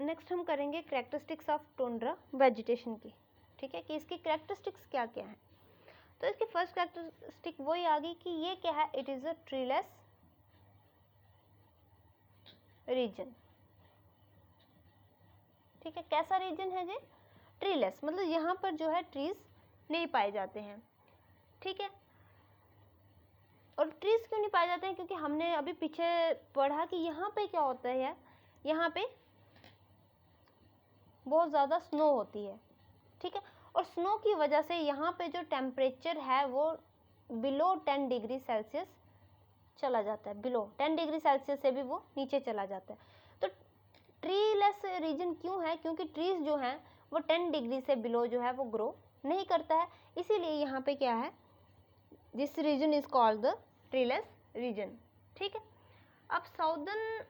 Next हम करेंगे characteristics of tundra vegetation की, ठीक है, कि इसकी कैरेक्टरिस्टिक्स क्या क्या है। तो इसकी फर्स्ट कैरेक्टरिस्टिक वही आ गई कि ये क्या है, it is a treeless region, ठीक है। कैसा रीजन है ये, ट्रीलेस, मतलब यहाँ पर जो है ट्रीज नहीं पाए जाते हैं, ठीक है। और ट्रीज क्यों नहीं पाए जाते हैं, क्योंकि हमने अभी पीछे पढ़ा कि यहाँ पे क्या होता है, यहाँ पे बहुत ज़्यादा स्नो होती है, ठीक है। और स्नो की वजह से यहाँ पे जो टेम्परेचर है वो बिलो 10 डिग्री सेल्सियस चला जाता है, बिलो 10 डिग्री सेल्सियस से भी वो नीचे चला जाता है। तो ट्रीलेस रीजन क्यों है, क्योंकि ट्रीज जो हैं वो 10 डिग्री से बिलो जो है वो ग्रो नहीं करता है, इसीलिए यहाँ पे क्या है, this region is called the treeless region, ठीक है। अब साउदर्न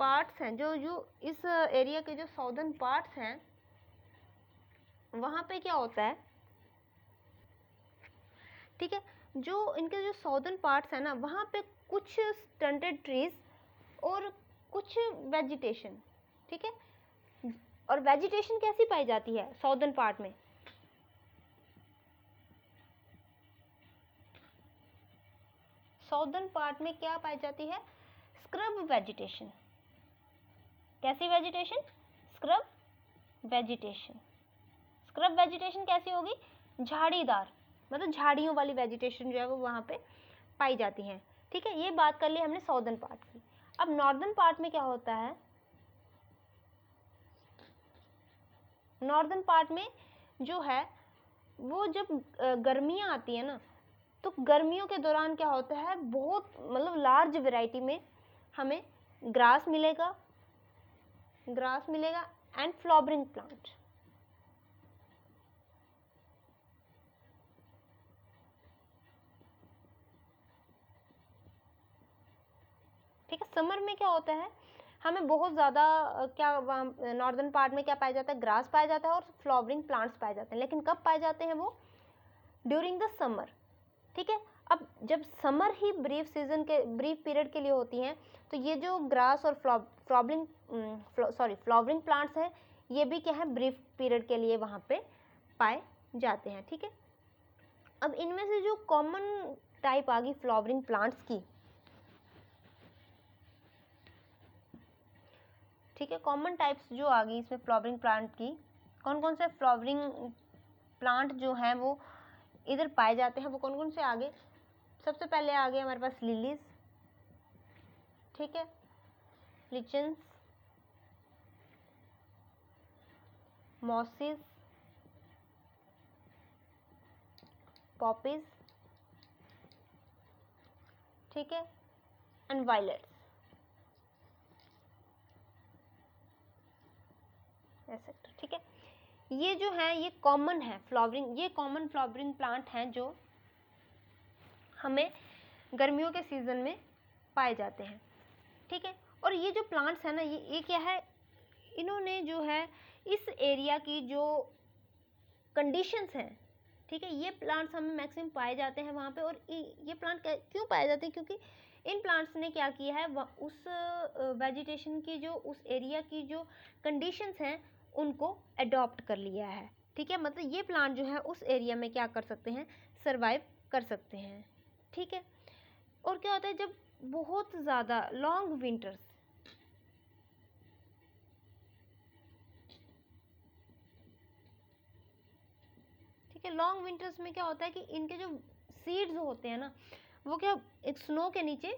पार्ट्स हैं, जो इस एरिया के जो साउदर्न पार्ट्स हैं वहाँ पे क्या होता है, ठीक है, जो इनके जो साउदर्न पार्ट्स हैं ना वहाँ पे कुछ स्टंटेड ट्रीज और कुछ वेजिटेशन, ठीक है। और वेजिटेशन कैसी पाई जाती है साउदर्न पार्ट में, साउदर्न पार्ट में क्या पाई जाती है, स्क्रब वेजिटेशन। कैसी vegetation, scrub vegetation. Scrub vegetation कैसी होगी, झाड़ीदार, मतलब झाड़ियों वाली वेजिटेशन जो है वो वहाँ पे पाई जाती हैं, ठीक है। ये बात कर ली हमने साउदर्न पार्ट की। अब नॉर्दर्न पार्ट में क्या होता है, नॉर्दर्न पार्ट में जो है वो जब गर्मियाँ आती है ना, तो गर्मियों के दौरान क्या होता है, बहुत मतलब लार्ज वैरायटी में हमें ग्रास मिलेगा एंड फ्लावरिंग प्लांट, ठीक है। समर में क्या होता है, हमें बहुत ज़्यादा क्या नॉर्दर्न पार्ट में क्या पाया जाता है, ग्रास पाया जाता है और फ्लावरिंग प्लांट्स पाए जाते हैं, लेकिन कब पाए जाते हैं वो, ड्यूरिंग द समर, ठीक है। अब जब समर ही ब्रीफ सीजन के ब्रीफ पीरियड के लिए होती हैं, तो ये जो ग्रास और फ्लावरिंग प्लांट्स हैं ये भी क्या है, ब्रीफ पीरियड के लिए वहाँ पे पाए जाते हैं, ठीक है। अब इनमें से जो कॉमन टाइप आ गई फ्लावरिंग प्लांट्स की, ठीक है, कॉमन टाइप्स जो आ गई इसमें फ्लावरिंग प्लांट की, कौन कौन से फ्लावरिंग प्लांट जो हैं वो इधर पाए जाते हैं, वो कौन कौन से आ गए। सबसे पहले आ गए हमारे पास लिलीज, ठीक है, लिचन्स, मॉसिस, पॉपीज, ठीक है, एंड वायलेट्स, एसेट्रा, ठीक है। ये जो है ये कॉमन है फ्लावरिंग, ये कॉमन फ्लावरिंग प्लांट हैं जो हमें गर्मियों के सीजन में पाए जाते हैं, ठीक है। और ये जो प्लांट्स है ना, ये क्या है, इन्होंने जो है इस एरिया की जो कंडीशंस हैं, ठीक है, ये प्लांट्स हमें मैक्सिमम पाए जाते हैं वहाँ पे। और ये प्लांट क्यों पाए जाते हैं, क्योंकि इन प्लांट्स ने क्या किया है, उस वेजिटेशन की जो उस एरिया की जो कंडीशंस हैं उनको अडॉप्ट कर लिया है, ठीक है। मतलब ये प्लांट जो है उस एरिया में क्या कर सकते हैं, सर्वाइव कर सकते हैं, ठीक है। और क्या होता है, जब बहुत ज़्यादा लॉन्ग विंटर्स, ठीक है, लॉन्ग विंटर्स में क्या होता है कि इनके जो सीड्स होते हैं ना वो क्या एक स्नो के नीचे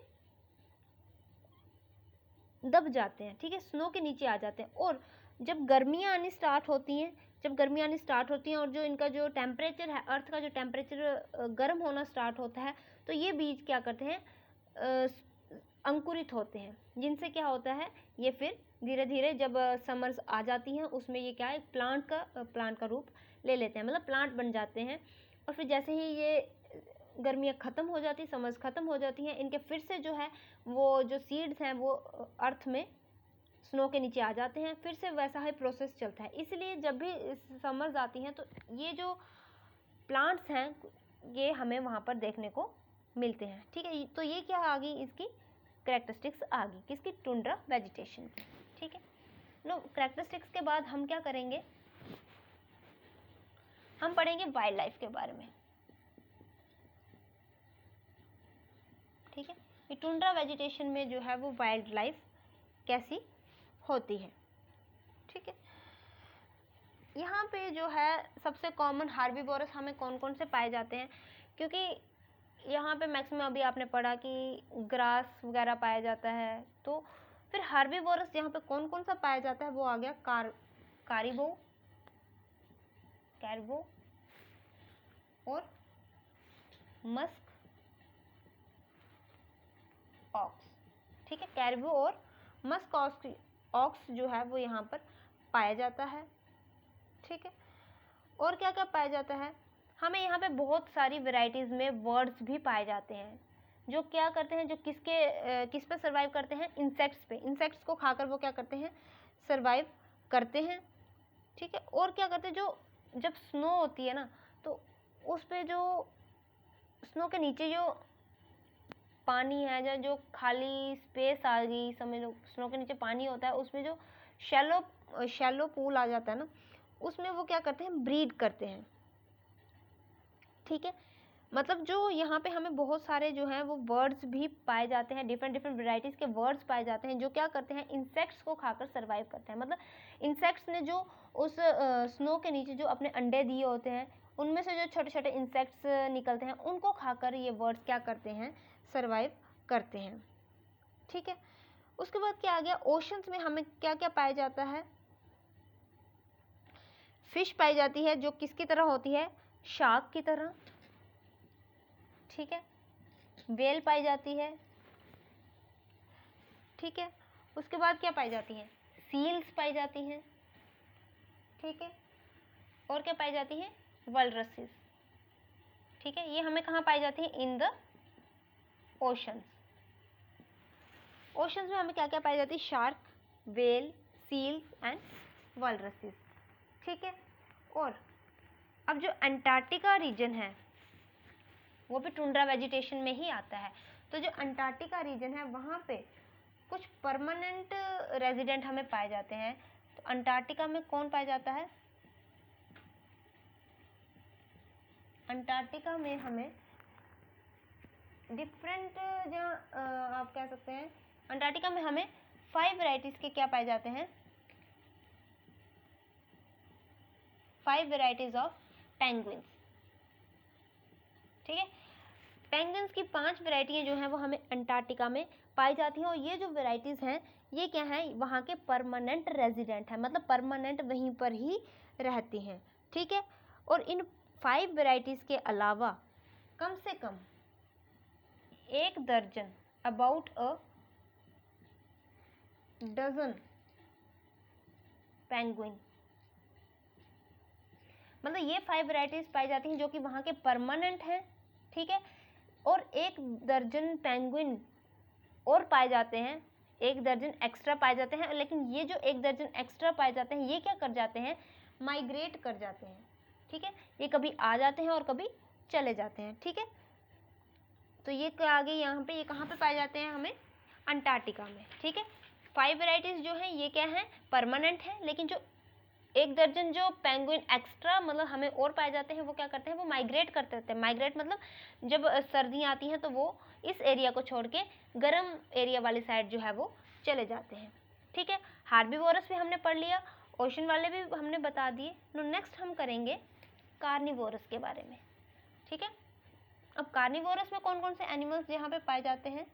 दब जाते हैं, ठीक है, स्नो के नीचे आ जाते हैं। और जब गर्मियाँ आनी स्टार्ट होती हैं, और जो इनका जो टेम्परेचर है, अर्थ का जो टेम्परेचर गर्म होना स्टार्ट होता है, तो ये बीज क्या करते हैं, अंकुरित होते हैं, जिनसे क्या होता है, ये फिर धीरे धीरे जब समर्स आ जाती हैं उसमें ये क्या है, प्लांट का रूप ले लेते हैं, मतलब प्लांट बन जाते हैं। और फिर जैसे ही ये गर्मियाँ ख़त्म हो जाती, समर्स ख़त्म हो जाती हैं, इनके फिर से जो है वो जो सीड्स हैं वो अर्थ में स्नो के नीचे आ जाते हैं, फिर से वैसा ही प्रोसेस चलता है। इसलिए जब भी समर्स आती हैं तो ये जो प्लांट्स हैं ये हमें वहाँ पर देखने को मिलते हैं, ठीक है। तो ये क्या आ गई, इसकी कैरेक्टरिस्टिक्स आ गई किसकी, टुंड्रा वेजिटेशन की, ठीक है। नो कैरेक्टरिस्टिक्स के बाद हम क्या करेंगे, हम पढ़ेंगे वाइल्ड लाइफ के बारे में, ठीक है। ये टुंड्रा वेजिटेशन में जो है वो वाइल्ड लाइफ कैसी होती है, ठीक है। यहाँ पे जो है सबसे कॉमन हार्बीवोरस हमें कौन कौन से पाए जाते हैं, क्योंकि यहाँ पे मैक्सिमम अभी आपने पढ़ा कि ग्रास वगैरह पाया जाता है, तो फिर हार्बीवोरस यहाँ पे कौन कौन सा पाया जाता है वो आ गया कैरबो और मस्क ऑक्स, ठीक है। कैरबो और मस्क ऑक्स जो है वो यहाँ पर पाया जाता है, ठीक है। और क्या क्या पाया जाता है, हमें यहाँ पे बहुत सारी वैरायटीज़ में वर्ड्स भी पाए जाते हैं जो क्या करते हैं, जो किस पे सर्वाइव करते हैं, इंसेक्ट्स पे। इंसेक्ट्स को खाकर वो क्या करते हैं, सर्वाइव करते हैं, ठीक है। और क्या करते हैं, जो जब स्नो होती है ना तो उस पे जो स्नो के नीचे जो पानी है, जो खाली स्पेस आ गई, समझ लो स्नो के नीचे पानी होता है, उसमें जो शैलो पूल आ जाता है ना, उसमें वो क्या करते हैं, ब्रीड करते हैं, ठीक है। मतलब जो यहाँ पे हमें बहुत सारे जो हैं वो वर्ड्स भी पाए जाते हैं, डिफरेंट वैरायटीज़ के वर्ड्स पाए जाते हैं जो क्या करते हैं, इंसेक्ट्स को खाकर सर्वाइव करते हैं। मतलब इंसेक्ट्स ने जो उस स्नो के नीचे जो अपने अंडे दिए होते हैं, उनमें से जो छोटे छोटे इंसेक्ट्स निकलते हैं, उनको खाकर ये वर्ड्स क्या करते हैं, सर्वाइव करते हैं, ठीक है। उसके बाद क्या आ गया, ओशंस में हमें क्या क्या पाया जाता है, फिश पाई जाती है जो किसकी तरह होती है, शार्क की तरह, ठीक है। व्हेल पाई जाती है, ठीक है। उसके बाद क्या पाई जाती हैं, सील्स पाई जाती हैं, ठीक है। और क्या पाई जाती हैं, वल्रसेस, ठीक है। ये हमें कहाँ पाई जाती है, इन द ओशंस। ओशंस में हमें क्या क्या पाई जाती है, शार्क, व्हेल, सील्स एंड वल्रसेस, ठीक है। और अब जो अंटार्कटिका रीजन है वो भी टुंड्रा वेजिटेशन में ही आता है, तो जो अंटार्कटिका रीजन है वहाँ पे कुछ परमानेंट रेजिडेंट हमें पाए जाते हैं। तो अंटार्कटिका में कौन पाया जाता है, अंटार्कटिका में हमें डिफरेंट, जहाँ आप कह सकते हैं अंटार्कटिका में हमें 5 वैरायटीज़ के क्या पाए जाते हैं, 5 वैरायटीज़ ऑफ पेंगुइन्स, ठीक है। पेंगुइन्स की 5 वैरायटियाँ जो हैं वो हमें अंटार्कटिका में पाई जाती हैं, और ये जो वैरायटीज़ हैं ये क्या हैं, वहाँ के परमानेंट रेजिडेंट हैं, मतलब परमानेंट वहीं पर ही रहती हैं, ठीक है। और इन 5 वैरायटीज़ के अलावा कम से कम 1 दर्जन, अबाउट अ डजन पेंगुइन, मतलब ये 5 वैरायटीज़ पाई जाती हैं जो कि वहाँ के परमानेंट हैं, ठीक है। और 1 दर्जन पेंगुइन और पाए जाते हैं, 1 दर्जन एक्स्ट्रा पाए जाते हैं, लेकिन ये जो 1 दर्जन एक्स्ट्रा पाए जाते हैं ये क्या कर जाते हैं, माइग्रेट कर जाते हैं, ठीक है। ये कभी आ जाते हैं और कभी चले जाते हैं, ठीक है। तो ये आगे यहाँ पे, ये कहाँ पे पाए जाते हैं, हमें अंटार्कटिका में, ठीक है। 5 वैरायटीज़ जो हैं ये क्या हैं, परमानेंट हैं, लेकिन जो 1 दर्जन जो पेंगुइन एक्स्ट्रा मतलब हमें और पाए जाते हैं वो क्या करते हैं, वो माइग्रेट करते रहते हैं। माइग्रेट मतलब जब सर्दियाँ आती हैं तो वो इस एरिया को छोड़ के गर्म एरिया वाली साइड जो है वो चले जाते हैं, ठीक है। हार्बीवोरस भी हमने पढ़ लिया, ओशन वाले भी हमने बता दिए। नो नेक्स्ट हम करेंगे कार्निवोरस के बारे में, ठीक है। अब कार्निवोरस में कौन कौन से एनिमल्स यहाँ पे पाए जाते हैं,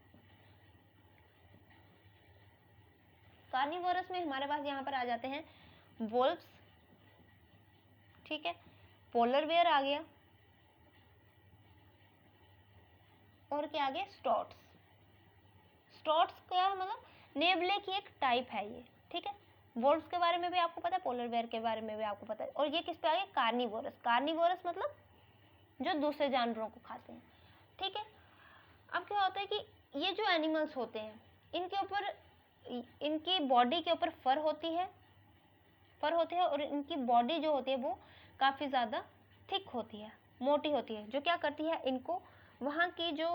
कार्निवोरस में हमारे पास यहाँ पर आ जाते हैं वोल्व्स, ठीक है। पोलर बेयर आ गया, और क्या आ गया, स्टोट्स। स्टोट्स क्या है, मतलब नेवले की एक टाइप है ये, ठीक है। वोल्व्स के बारे में भी आपको पता है, पोलर बेयर के बारे में भी आपको पता है। और ये किस पे आ गया, कार्निवोरस। कार्निवोरस मतलब जो दूसरे जानवरों को खाते हैं, ठीक है। अब क्या होता है कि ये जो एनिमल्स होते हैं इनके ऊपर, इनकी बॉडी के ऊपर फर होती है, और इनकी बॉडी जो होती है वो काफ़ी ज़्यादा थिक होती है, मोटी होती है, जो क्या करती है, इनको वहाँ की जो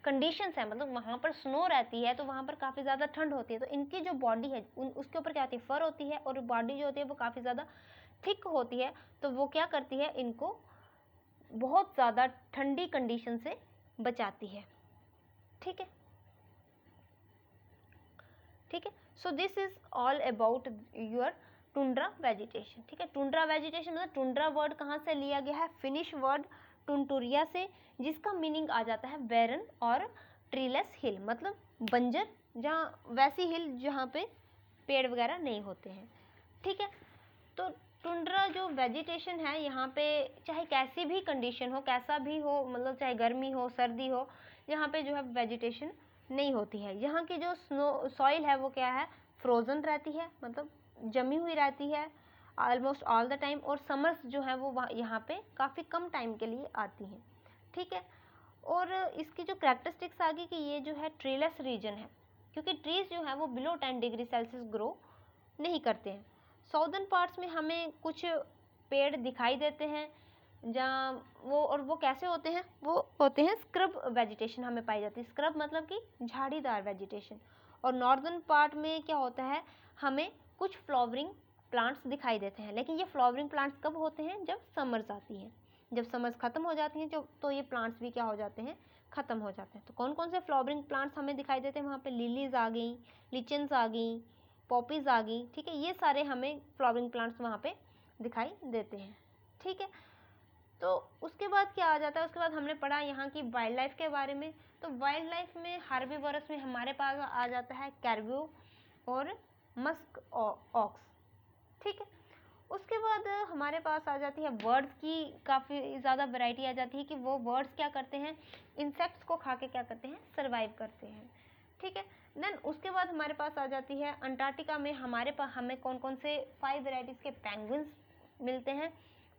कंडीशंस है, मतलब वहाँ पर स्नो रहती है तो वहाँ पर काफ़ी ज़्यादा ठंड होती है, तो इनकी जो बॉडी है उसके ऊपर क्या होती है, फर होती है, और बॉडी जो होती है वो काफ़ी ज़्यादा थिक होती है, तो वो क्या करती है, इनको बहुत ज़्यादा ठंडी कंडीशन से बचाती है। ठीक है, ठीक है। So this is all about your tundra vegetation. ठीक है, टुंड्रा वेजिटेशन मतलब टुंड्रा वर्ड कहाँ से लिया गया है, फिनिश वर्ड टुंटुरिया से, जिसका मीनिंग आ जाता है बैरन और ट्रीलेस हिल, मतलब बंजर, जहाँ वैसी हिल जहाँ पे पेड़ वगैरह नहीं होते हैं। ठीक है, तो टुंड्रा जो वेजिटेशन है यहाँ पे चाहे कैसी भी कंडीशन हो, कैसा भी हो, मतलब चाहे गर्मी हो सर्दी हो, यहाँ पे जो है वेजिटेशन नहीं होती है। यहाँ की जो स्नो सॉइल है वो क्या है, फ्रोज़न रहती है, मतलब जमी हुई रहती है ऑलमोस्ट ऑल द टाइम, और समर्स जो है वो यहाँ पे काफ़ी कम टाइम के लिए आती हैं। ठीक है, और इसकी जो कैरेक्टरिस्टिक्स आ गई कि ये जो है ट्रीलेस रीजन है, क्योंकि ट्रीज जो है वो बिलो 10 डिग्री सेल्सियस ग्रो नहीं करते हैं। साउदर्न पार्ट्स में हमें कुछ पेड़ दिखाई देते हैं जहाँ वो कैसे होते हैं, वो होते हैं स्क्रब वेजिटेशन हमें पाई जाती है। स्क्रब मतलब कि झाड़ीदार वेजिटेशन। और नॉर्दर्न पार्ट में क्या होता है, हमें कुछ फ्लावरिंग प्लांट्स दिखाई देते हैं, लेकिन ये फ्लावरिंग प्लांट्स कब होते हैं, जब समर्स आती हैं। जब समर्स ख़त्म हो जाती हैं तो ये प्लांट्स भी क्या हो जाते हैं, ख़त्म हो जाते हैं। तो कौन कौन से फ्लावरिंग प्लांट्स हमें दिखाई देते हैं, वहाँ पे लिलीज आ गई, लिचन्स आ गई, पॉपीज़ आ गई। ठीक है, ये सारे हमें फ्लावरिंग प्लांट्स वहाँ पे दिखाई देते हैं। ठीक है, तो उसके बाद क्या आ जाता है, उसके बाद हमने पढ़ा यहाँ की वाइल्ड लाइफ के बारे में। तो वाइल्ड लाइफ में हार्बीवोरस में हमारे पास आ जाता है कैरब्यू और मस्क ऑक्स। ठीक है, उसके बाद हमारे पास आ जाती है बर्ड्स की काफ़ी ज़्यादा वैरायटी आ जाती है कि वो बर्ड्स क्या करते हैं, इंसेक्ट्स को खा के क्या करते हैं, सर्वाइव करते हैं। ठीक है, देन उसके बाद हमारे पास आ जाती है अंटार्कटिका में हमें कौन कौन से 5 वेराइटीज़ के पेंगुइन्स मिलते हैं।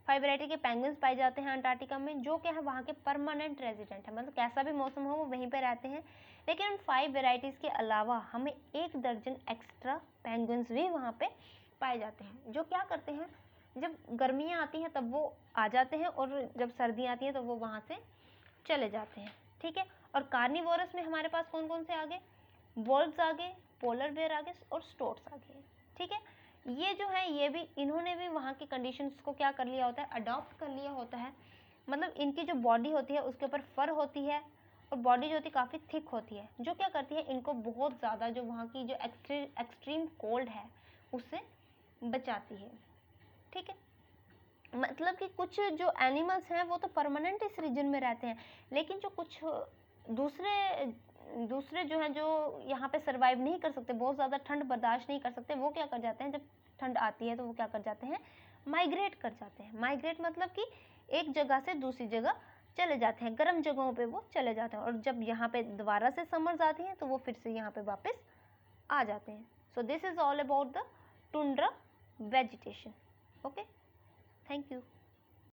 5 वेराइटी के पेंगुइन्स पाए जाते हैं अंटार्कटिका में, जो क्या है वहाँ के परमानेंट रेजिडेंट है, मतलब कैसा भी मौसम हो वो वहीं पे रहते हैं। लेकिन उन 5 वेराइटीज़ के अलावा हमें 1 दर्जन एक्स्ट्रा पेंगुइन्स भी वहाँ पे पाए जाते हैं, जो क्या करते हैं, जब गर्मियाँ आती हैं तब वो आ जाते हैं, और जब सर्दियाँ आती हैं तो वो वहाँ से चले जाते हैं। ठीक है, और कार्निवोरस में हमारे पास कौन कौन से आ गए, वोल्व्स आ गए, पोलर बेयर आ गए और स्टोर्स आ गए। ठीक है, ये जो है ये भी इन्होंने भी वहाँ की कंडीशंस को क्या कर लिया होता है, अडॉप्ट कर लिया होता है। मतलब इनकी जो बॉडी होती है उसके ऊपर फर होती है, और बॉडी जो होती है काफ़ी थिक होती है, जो क्या करती है इनको बहुत ज़्यादा जो वहाँ की जो एक्सट्रीम कोल्ड है उससे बचाती है। ठीक है, मतलब कि कुछ जो एनिमल्स हैं वो तो परमानेंट इस रीजन में रहते हैं, लेकिन जो कुछ दूसरे जो हैं जो यहाँ पे सरवाइव नहीं कर सकते, बहुत ज़्यादा ठंड बर्दाश्त नहीं कर सकते, वो क्या कर जाते हैं, जब ठंड आती है तो वो क्या कर जाते हैं, माइग्रेट कर जाते हैं। माइग्रेट मतलब कि एक जगह से दूसरी जगह चले जाते हैं, गर्म जगहों पे वो चले जाते हैं, और जब यहाँ पे दोबारा से समर्स आती हैं तो वो फिर से यहाँ पे वापस आ जाते हैं। So this is all about the tundra vegetation. Okay, thank you.